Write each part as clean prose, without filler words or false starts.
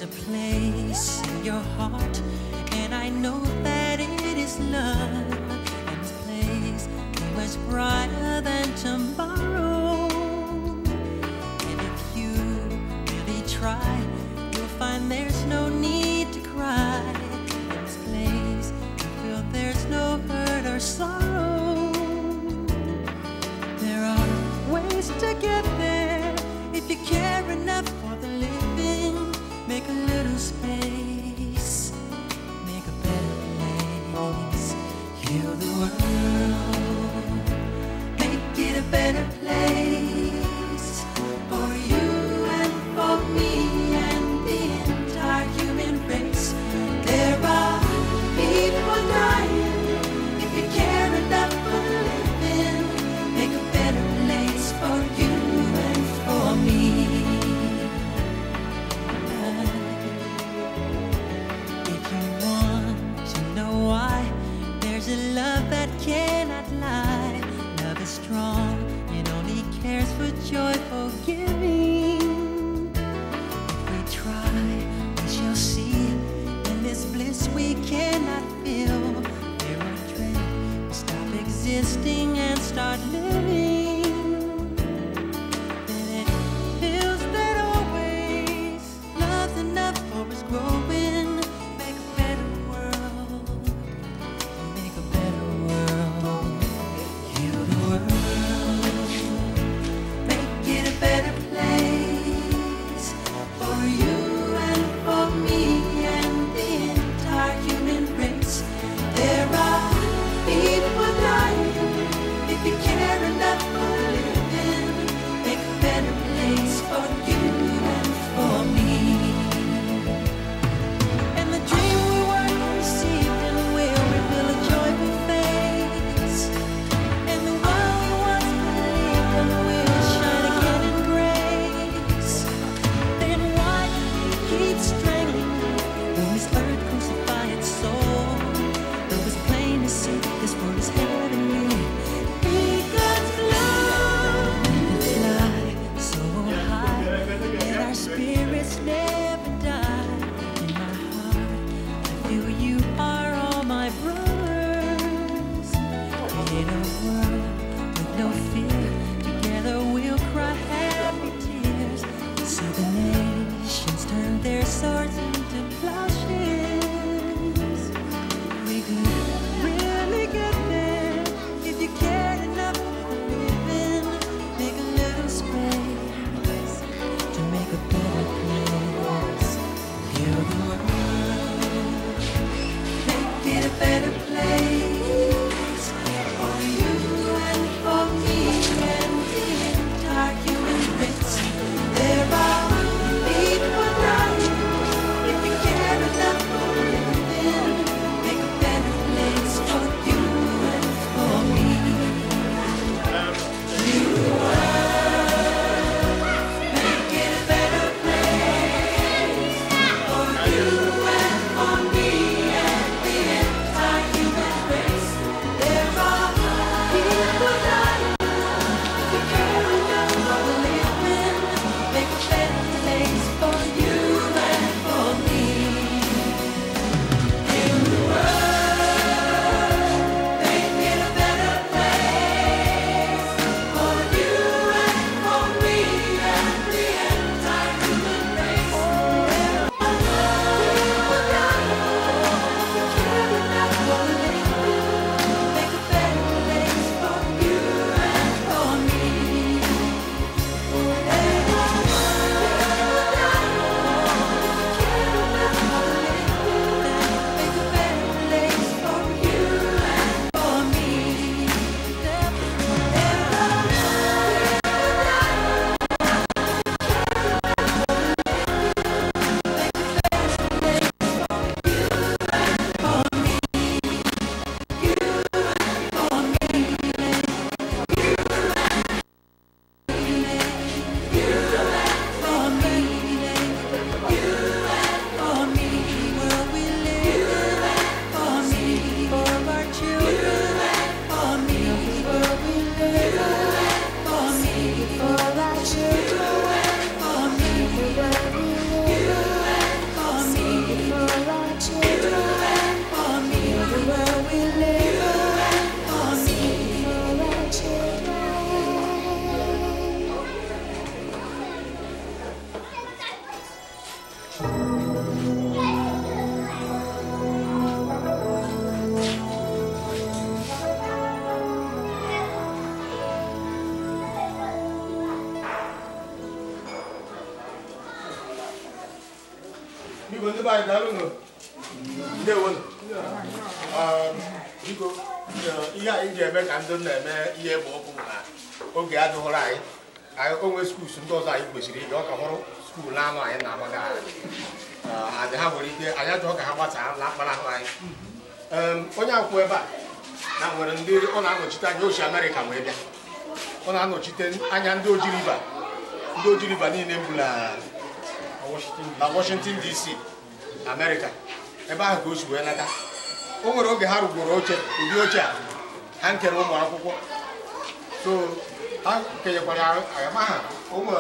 There's a place in your heart, and I know that it is love. And this place is much brighter than tomorrow. And if you really try, you'll find there's no need to cry. In this place, you feel there's no hurt or sorrow. There are ways to get there if you care enough for the living. Make a little space, make a better place. Heal the world, make it a better place for you and for me and the entire human race. There are people dying. If you care enough for the living, make a better place for you and for me. There's a love that cannot lie. Love is strong, it only cares for joyful giving. If we try, we shall see. In this bliss we cannot feel. There are dreams, we stop existing and start living. Then it feels that always love's enough for us growing. Make a better world. Make a better world. Heal the world. Make it a better place for you and for me and the entire human race. There are people dying. If you care enough for living, make a better place for you and for me. And the dream we were conceived in will reveal a joyful face. And the one we once believed in will shine again in grace. Then why keep strangling when this earth crucify its soul? Though it's plain to see this world is heavenly. Be God's love and fly so high that our spirits never die. In my heart, I feel you are all my brothers. In a world with no fear, together we'll cry happy tears. See the nations turn their swords into plowshares. We could really get there if you cared enough for living. Make a little space to make a better place. Heal the world, make it a better place for you and for me anyị daalụ nụ. Ndewo. Biko ihe anyị ji eme ka ndị na-eme ihe bụ ọkụ na oge adịghịrị anyị. Onwe skuul ndị ọzọ anyị kwesịrị ije ọka hụrụ skuul anụ anyị na-agbaga anyị ha nwere ike anyị achọọ ka ha gbasaa na akpara ahụ anyị. Onye akwụ ebe a na nwere ndị ọ na-anọchite anya ochi Amerịka wee bịa. Ọ na-anọchite anya ndị ojiriba niile mbụ na Washington DC Amerịka ebe ahụ ka o si wee nata. O nwere oge ha rụgoro ụdị oche a ha nkere ụmụ akwụkwọ so ha kenyekwara ayamaha onye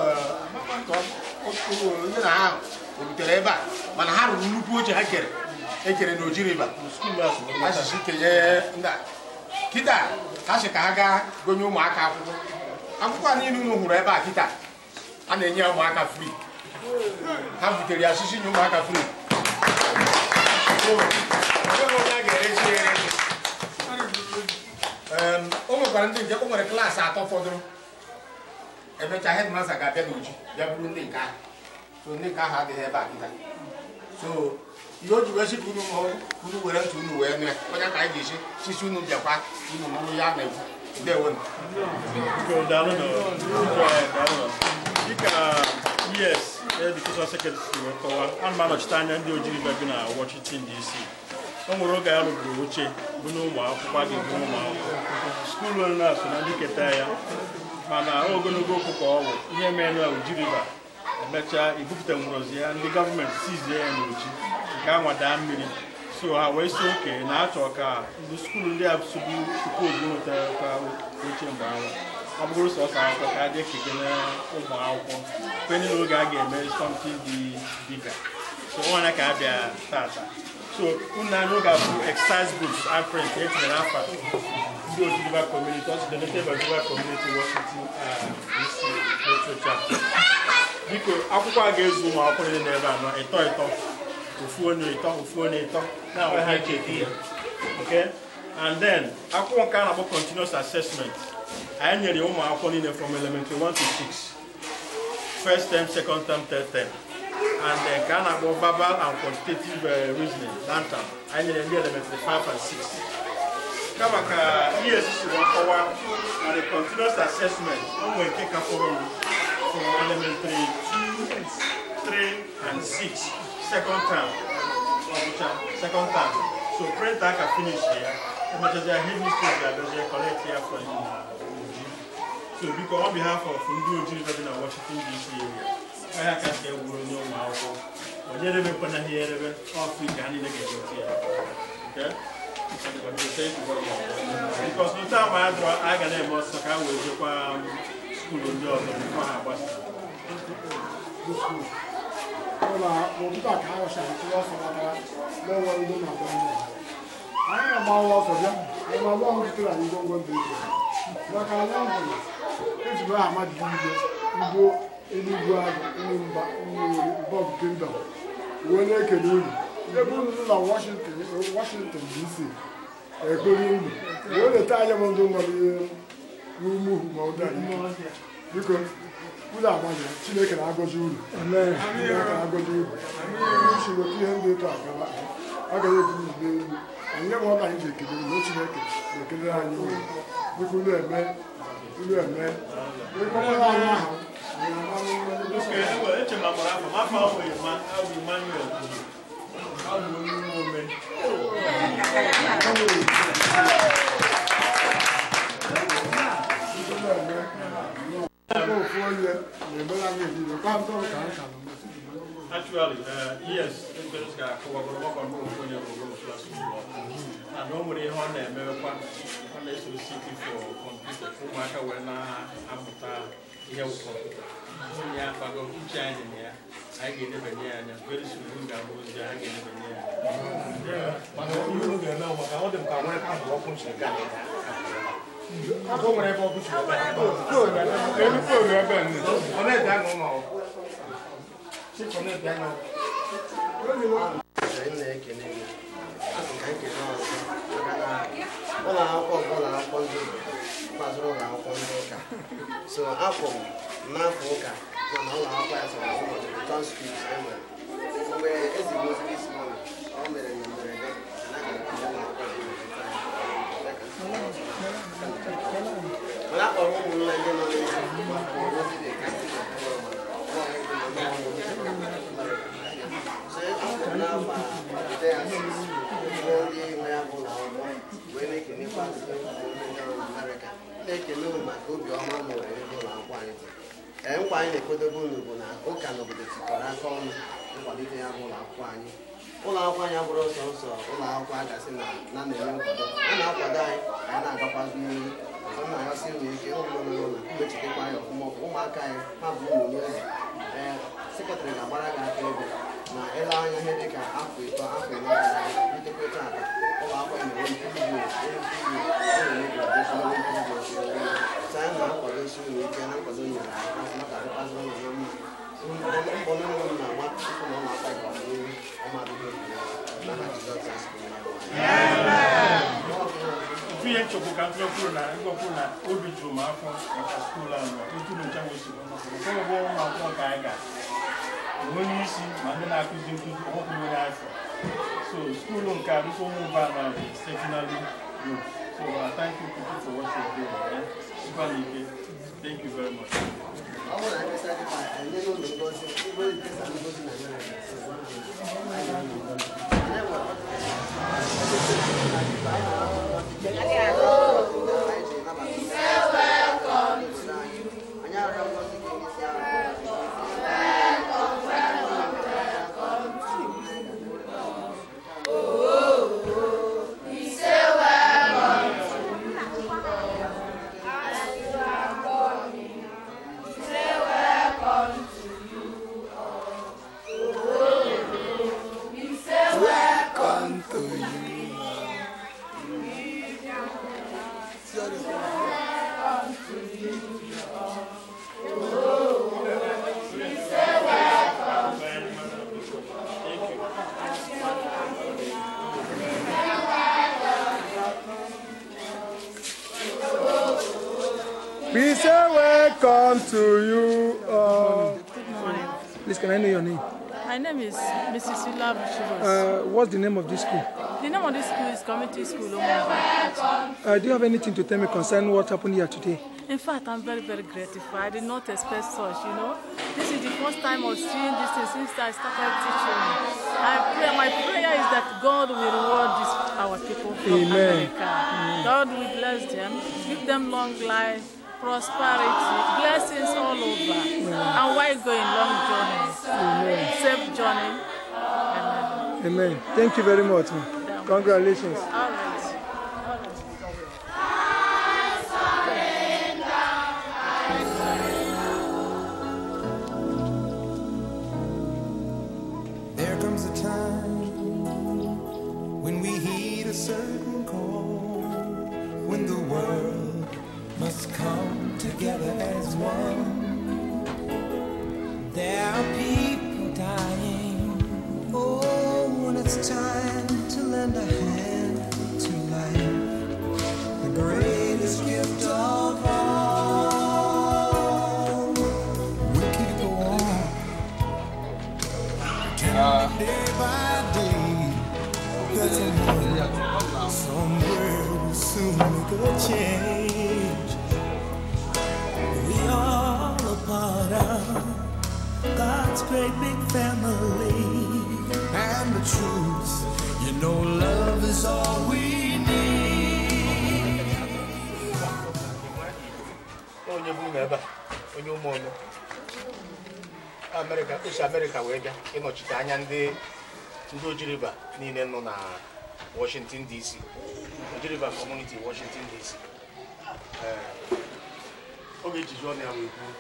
na ha obutere ebe a mana ha rụrụ nnukwu oche ha ekere na Ojiriba asịsị kenye ndị kịta ha sị ka ha gaa gonye ụmụaka akwụkwọ a niile unu hụrụ ebe a kịta a na-enye ụmụaka free ha butere ya asịsị nye ụmụaka free o nwekwara ndị nke o nwere klaasị 3 fọdụrụ emecha hedmasta ga-abịa n'oji bịa bụrụ ndị nke ahụ so ndị nke ahụ adịghị ebe a kịta so ihe o ji wee sịpụ unu were ntụ unu wee nụ ya onye ka anyị ga-esi sisi unu bịakwa unu mụrụ ya na-ekwu ndewo dịka yes Education Secretary wee kọwaa ana m anọchite anya ndị Ojiriba bi na Washington DC. O nwere oge a rụburu oche bụ na ụmụ akwụkwọ a ga-ebu ụmụ akwụkwọ skuulu ole na-asụ na ndị keta ya mana ogologo okwu ka ọ bụ ihe mere na Ojiriba emechaa ibupụta nwụrọzi ya ndị gọọmenti sizie ya n'oji nke anwa daa mmiri so ha wee si oke na-achọ ka ndị skuulu ndị a tupu oge nwetakwa oche mgbe anwa ọ bụrụ sọsọ akwụkwọ ka a dị ekekele ụmụ akwụkwọ kwenye n'oge a ga-eme something dị dịka so nwana ka a bịa tata so unu anya oge abụ exercise books and print etinyere afa ndị Ojiriba community also donated by Ojiriba community Washington DC metro chapter. Biko akwụkwọ a ga-ezu ụmụ akwụkwọ niile n'ebe a nọ ịtọ ofu onye ịtọ na-enwe ha ike eti ya okay and then akwụkwọ nke a na-akpọ continuous assessment anyị nyere ụmụ akwụkwọ niile from elementary 1 to 6 first term, second term, third term and then ka a na-akpọ verbal and quantitative reasoning lantam anyị nyere ndị elementary 5 and 6 kama ka ihe si nkọwa na the continuous assessment o nwere nke ka fọrọ from elementary 2, 3 and 6 second term so print aka finish ya emechazi headmistress ga-abịazie collect ya from so because on behalf of ndị Ojiriba dị na Washington DC area ahịa ka si egwuru onye ụmụ akwụkwọ onye rebe kwanaghị erebe ọfrika ha niile ga-egote ya okay because nta ma a ga na-eme ọsọ ka a wee jekwa skuulu ndị ọzọ bifo ha gbasa ọbụta ka ha wachara tụrụ ọsọ batara n'ọnwa ndị na-agba ndị anyị na-agbawa ọsọ bịa anyị na-agba ọhụrụ tutere anyị ngwongwo ndị ike maka anyị ọhụrụ ejiri aha mmadụ igwe ugbo eluigwe agụ mba Bob Kingdom wee na-ekele unu ebe unu nọ na Washington DC ekpere unu wee leta anya m ndị nwere ihe n'umuhu ma ụda biko unu agbanye Chineke na-agọzi unu Chineke na-agọzi unu usoro ihe ndị eto agaghị ebu n'elu anyị nwe ọla anyị ji ekele unu Chineke na-ekele anyị unu biko unu eme ịkpọkwara anyị aha Actually, yes, because and nobody on America unless you seek for computer for matter when Amuta here with computer. Yeah, but go change in here. I get it and very soon I get it. But you know, I want them to work out what comes to I don't want to go to so afọ n'afọ ụka mana ụlọ akwụkwọ ya sọrọ ụbọchị return schools enwere mgbe ezigbo ozi this morning ọ mere na mberede anaghị akụzi ụlọ akwụkwọ mana akpọrọ ụmụnne ndị nọ na-ekele unu maka obiọma nwere ebe ụlọ akwụkwọ anyị dị. Nkwa anyị na-ekwedobe unu bụ na ụka n'obodo tikọrọ aka ọnụ ịkwalite ya bụ ụlọ akwụkwọ anyị. Ụlọ akwụkwọ anyị abụrụ sọsọ ụlọ akwụkwọ a gasị na na-eme nkwado. A na-akwado anyị ka anyị na-agakwazi n'ihu. Ọzọ na-agasị unu ike ụlọ na mechitekwa anyị ọfụma ụmụaka anyị ha bụ ụmụ n'ozi. Sekretarị ga-agbara gị aka ebe na ele anya ihe dị ka afọ 3 afọ 4 gara aga bitekwa taata ụlọ akwụkwọ na-enwe nkuzi anyị na-akwadosi unu ike na nkwado nyere maka adịkwazi ụlọ na mma mbọ n'ụlọ na-agba tupu na ụlọ akwụkwọ gara n'ihu ọmadụghị n'aha Jizọs ofu ihe nchekwa ka mkpụrụ na obi juru m afọ maka skuulu ahụ otu nyocha nwesịrị ụfọdụ ụmụ akwụkwọ ka anyị ga onye isi ma ndị na-akụzi nkụzi ọkwụrụ onye afọ so skuulu nke arụsị ụmụ ụba na definitely good. So thank you people for what you're doing. Super Nike, thank you very much. We say welcome to you. Good morning. Please, can I know your name? My name is Mrs. Sula Bushiros. What's the name of this school? The name of this school is Community School Omova. Do you have anything to tell me concerning what happened here today? In fact, I'm very, very gratified. I did not expect such, you know. This is the first time of seeing this thing since I started teaching. My prayer is that God will reward our people from America. God will bless them, give them long life, prosperity, blessings all over, and while going long journeys, safe journey. Amen. Amen. Thank you very much. Congratulations. All right. There comes a time when we heed a certain call, when the world must come together as one. There are people dying. Oh, when it's time to lend a hand to life, the greatest gift of all. We keep on day by day, that somewhere will soon make a change. We are a part of God's great big family, and the truth, you know, love is all we need. onye bụ ebe onye ụmụọnụ America, esi America wee bịa ịnọchite anya ndị Ojiriba niile nọ na Washington DC, Ojiriba community Washington DC. Oge ejiji ọnụ ya wee kwuo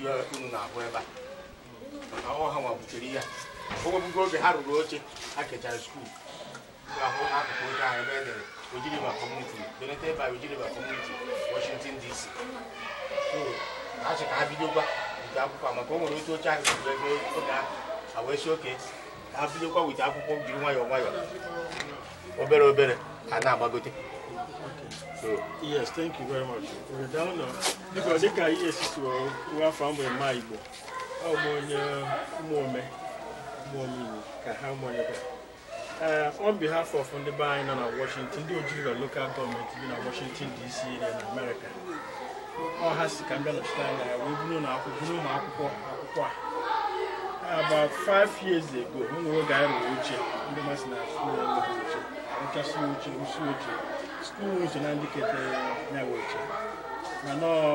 ihe unu na-ahụ ebe a maka ọha nwa butere ya ogwebugo oge ha rụrụ oche ha kechara skuul ahụ n'akụkụ oche ahụ ebe edere Ojiriba community donated by Ojiriba community Washington DC. Ha sị ka ha bidokwa wite akwụkwọ maka o nwere otu oche ahụ ebe oge a wee si oke ha bidokwa wite akwụkwọ jiri nwayọọ nwayọọ obere obere ha na-agbagote. Yes, thank you very much. We're down now because they can yes to one from my Igbo. On behalf of the Buying and Washington, the local government in Washington DC in America, all has to come understand about 5 years ago, when we were going schools and indicated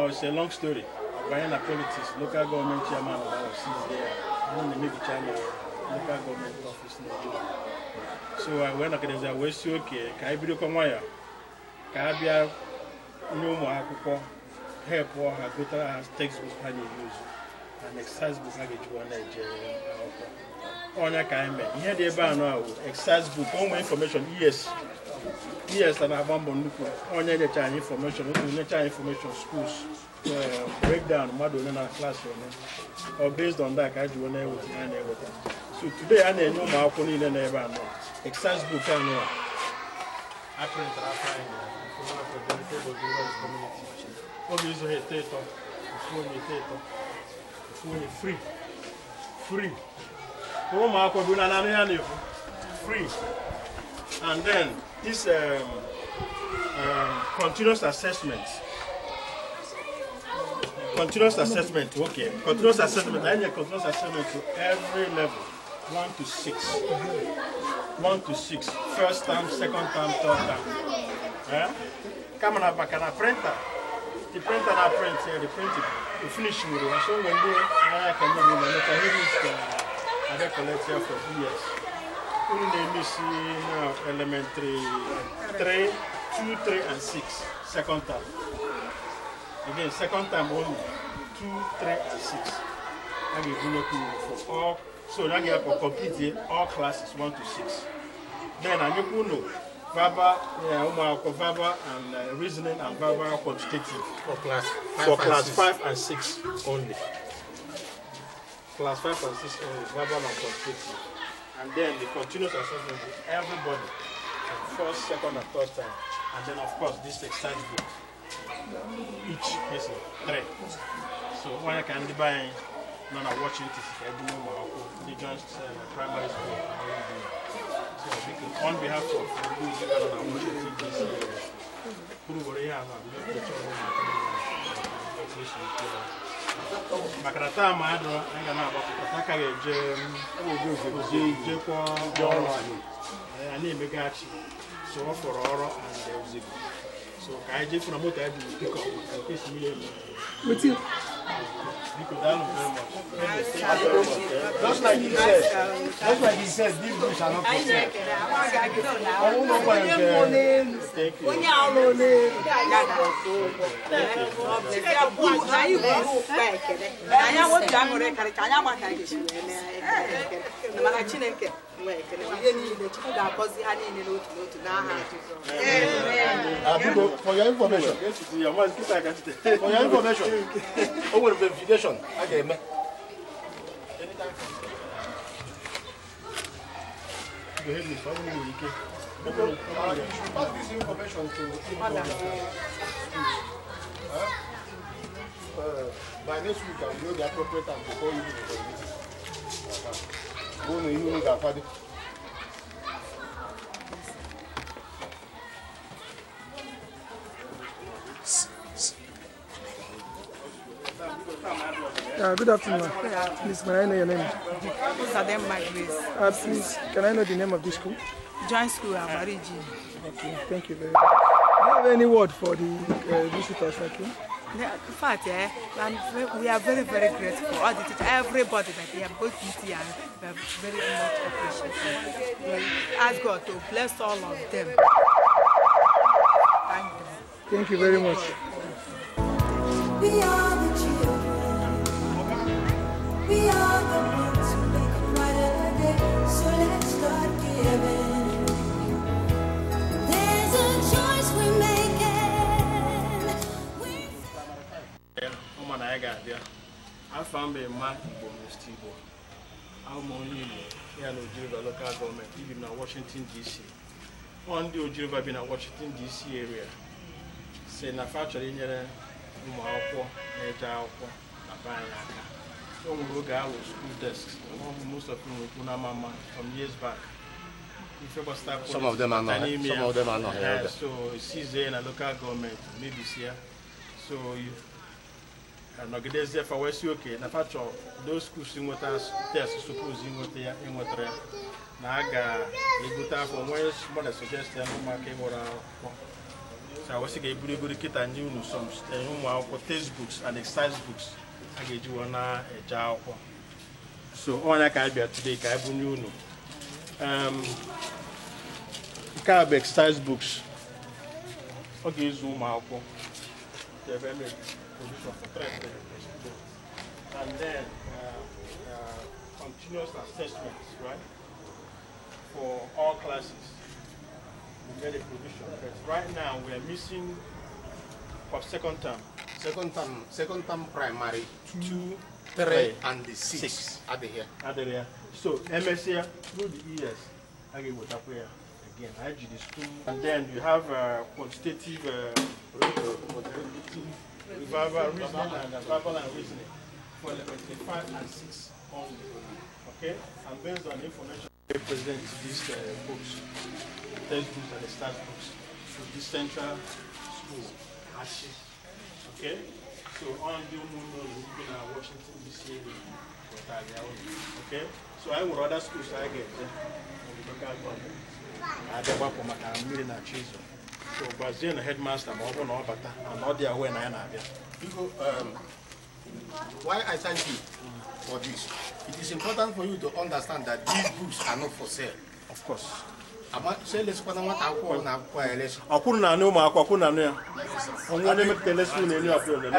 it's a long story. Buying politics, local government chairman of our seats there, and then the China local government office. So I went against a West okay, Kaibiro Kamaya, Kabia, no more help or Hagota has textbooks and use and exercise book package one Nigeria. On a kind of here they ban now, exercise book, all information, yes, and I have one on the Chinese information, information schools. Breakdown Madonna classroom or based on that I do everything. So today I know my opponent and never know. Exercise book I know. I print the community. Free. And then this continuous assessment. Continuous assessment, okay. Continuous assessment, I need a continuous assessment to every level, 1 to 6. 1 to 6. First term, second term, third term. Come on, back and a printer. The printer and I print here, the printing. We finish with it. So when I can do it, I collect here for 2 years. We see now elementary 3, 2, 3, and 6. Second term. Again, second time only 2, 3, and 6. I give you for all. So now you have to complete all classes 1 to 6. Then I need to know verbal, verbal and reasoning and verbal quantitative For class 5 and 6 only. Class 5 and 6 only, verbal and quantitative. And then the continuous assessment with everybody, first, second, and third time. And then of course this exercise book. Each person, 3. So when I can buy, none are watching this, I do know they just primary school. So because on behalf of those who are watching this, who already have a Makarata Madra, I am about so for Oro and Zigo. So I just from what I do pick up in case you Just like he said, these books are not for sale. For your information, over verification, okay, pass this information to by next week, I will know the appropriate time before you do the meeting. Go to you know that. Good afternoon. Please, can I know your name? Please, can I know the name of this school? Joint School, Amariji. Okay, thank you very much. Do you have any word for the visitors? Okay? In fact, we are very, very grateful. All the teachers, everybody that they have both PT and we are very much appreciative. We ask God to bless all of them. Thank you. Thank you very much. We are the children. We are the ones who make a brighter day. So let's start giving. There's a choice we're making. I got there. I found a man in Stibo. I'm only here in Ojiriba local government, even in Washington DC. On the Ojiriba in Washington DC area. Say, na factory in Mwako, Neja, Nabayaka. we go our school desks. Most of them will mama from years back. Some of them are not. Some of them are not here. So it's easy in a local government, maybe here. So you and not get there for West UK. Na part of those schools in what us tests suppose in what they are in what they Naga, a good time from where mother suggested market or so I was saying a good kit and you know some for textbooks and exercise books. I get you on a job. So on a carbia today, Kaibun. Carb exercise books. Okay, zoom out. And then continuous assessments, right? For all classes. We get a provision. But right now we are missing for second term. Second term primary 2, 3, and the 6 are here. So MSc through the years, I get what up here again. I do the school, and then you have quantitative, revival reasoning for level 5 and 6 only. Okay, and based on the information they present these books, textbooks and the start books to this central school. Okay, so on the Washington DC. Okay, so I would other schools I get I don't want to make a million cheese. So, but then the headmaster, and all the way why I thank you for this. It is important for you to understand that these books are not for sale. Of course. Say let's put on what I call now. I couldn't know my Kwakuna. Only make the lesson in your field. So,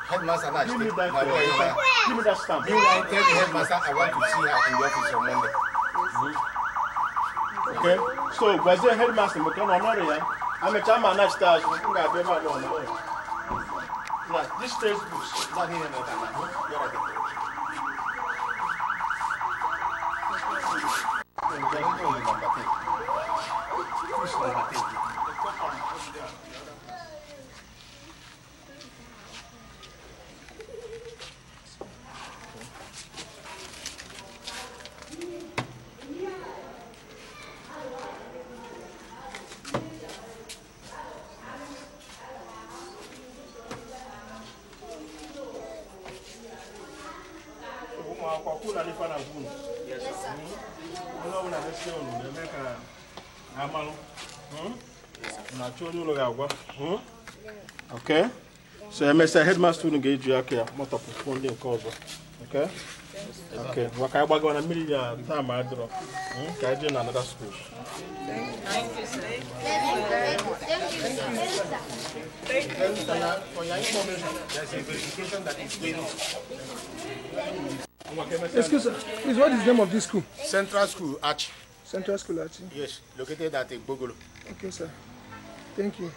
headmaster, give me that stamp. You I tell the headmaster I want to see her in the office on Monday. Okay, so was the headmaster? I'm a chairman next time. This textbooks, not here and Okay, so I must headmaster to engage you here. Multiple funding cause. Okay, okay. What I want to million time I draw. Okay, I another school. Thank you, sir. For your information, there's a verification that is going on. Excuse me, please, what is the name of this school? Central School, Arch. Central School, Arch? Yes, located at Bogolo. Okay, sir. Thank you.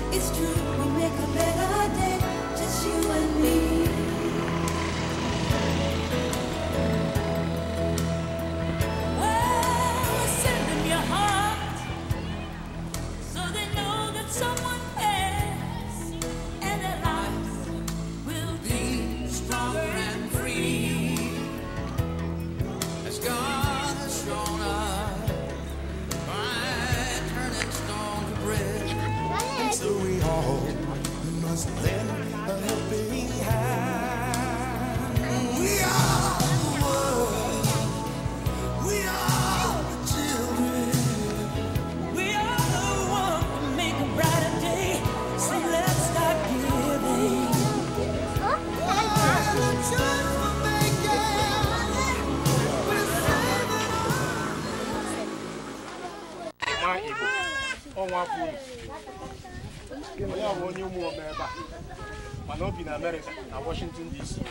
It's true, we make a better day, just you and me. Well, send them your heart, so they know that someone cares, and their lives will be stronger and free. As God has shown us by turning stone to bread. So we all must lend a helping hand. We are the world. We are the children. We are the one to make a brighter day. So let's start giving. The choice we're making. We're saving My Igbo. On one food. We are one new more member. Man up in America, in Washington DC.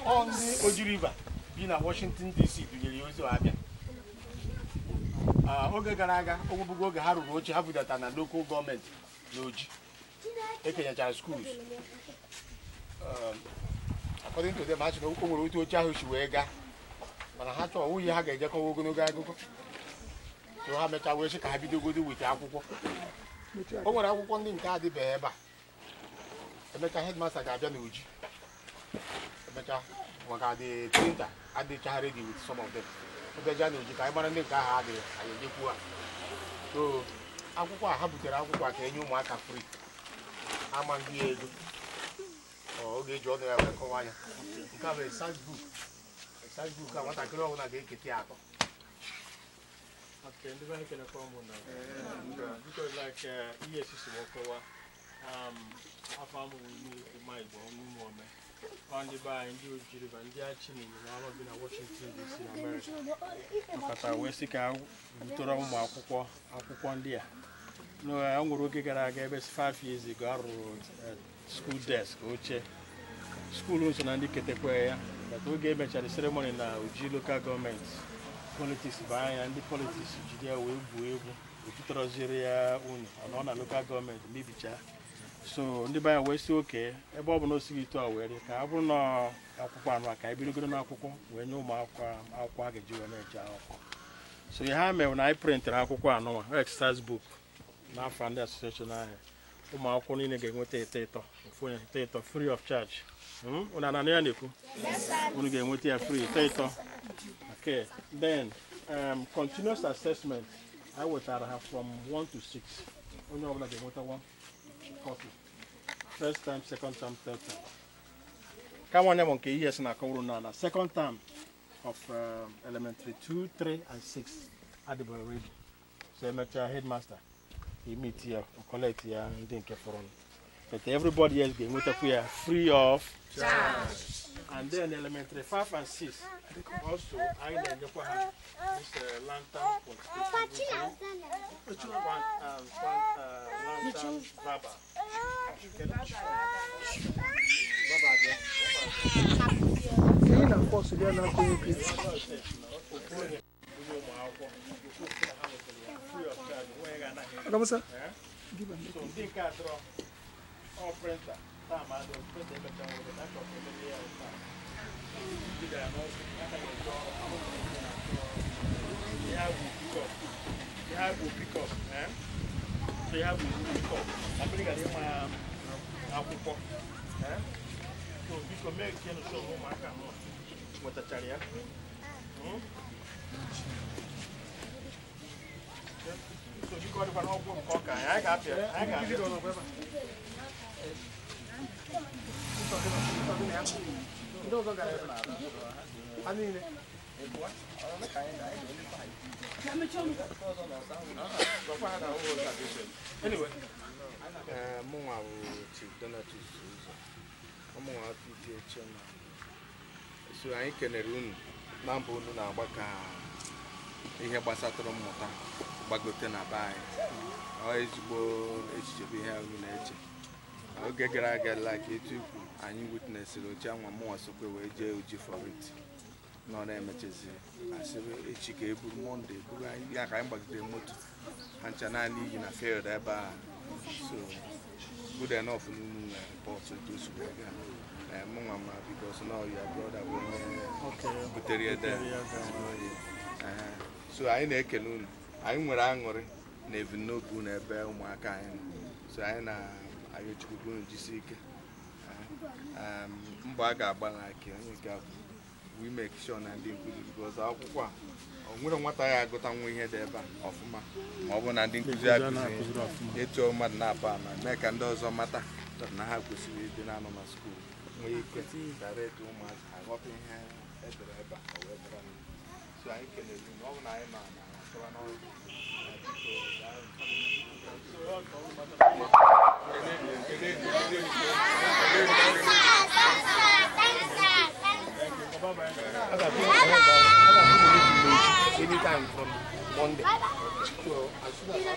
On the Oji River, in Washington DC, to the US Abia. Oga Garaga, Ogubugo Haru Rochi, have that and a local government, Loji. Ekenya schools. According to them, I should go to a child who wega. But I had to who you have a jack of Ogonoga. So how much I wish I could do with Akuko. O nwere akwụkwọ ndị nke adịbeghị ebe a. Emeka headmaster ga-abịa n'Uji. Emeka maka the printer adịchaghị ready with some of them. Ọbịaja n'Uji ka anyị mara ndị nke ahụ adịghị anyị enyekwu ha. So akwụkwọ a ha butere akwụkwọ a ka enye ụmụaka free. Ama ndị ego. Ọ ga-eji ọnụ ya wee kọwaa ya. Nke a bụ exercise book. Exercise book a nwatakịrị ọbụla ga-ekete atọ. Okay, the very kind of problem because like yes, is walk I found we might go more on the by and do and the actually all of been Washington DC in America. But I was sick out to run my akwụkwọ ndị a. No, I only gara aga 5 years ago school desk oche. School also na-indicatekwa ya that we gave a ceremony na Uji local government. Politics by and the politics Judea will be able to local government Libicha. So the buyer was okay. A bob no see to our wedding. I will not I be looking at when you mark our quagga so you have me when I printed our no exercise book. Now found the association I my calling again with a theater free of charge. When I only game with a free theater. Okay, then continuous assessment. I would have from 1 to 6. Only over the water 1 copy. First time, second time, third time. Come on, monkey. Yes, na corona. Second time of elementary 2, 3, and 6. At the ready. So I'm a headmaster. He meet here, collect here, and then get for on. But everybody else game with a free of charge. And then elementary 5 and 6 also I know this lantern lantern baba. Anyway, Mwa Chief Donatus, Mwa PTA chairman. So I can run Nambo Nuna Baka. He had Basatron Mota, Bagotena by. Always go HB here in nature. I'll get like you too, and you witness it, Jama more so go away for it. No damages. I said, it's a Monday, I'm back the motor. And Chanani in a fair there by so good enough reports to do so. Mama, because now your brother will there. So I make a noon. I'm with angry, never no good a bell, my kind. So I know I used to go to Jessica. Baga like we make sure and because our we don't want I got on we had ever of my and it's your madnapa and make and does or matter that now have to see the animal school. We can see that too much. I got in here at the river, however. So I can even know I anytime from Monday. So as soon as I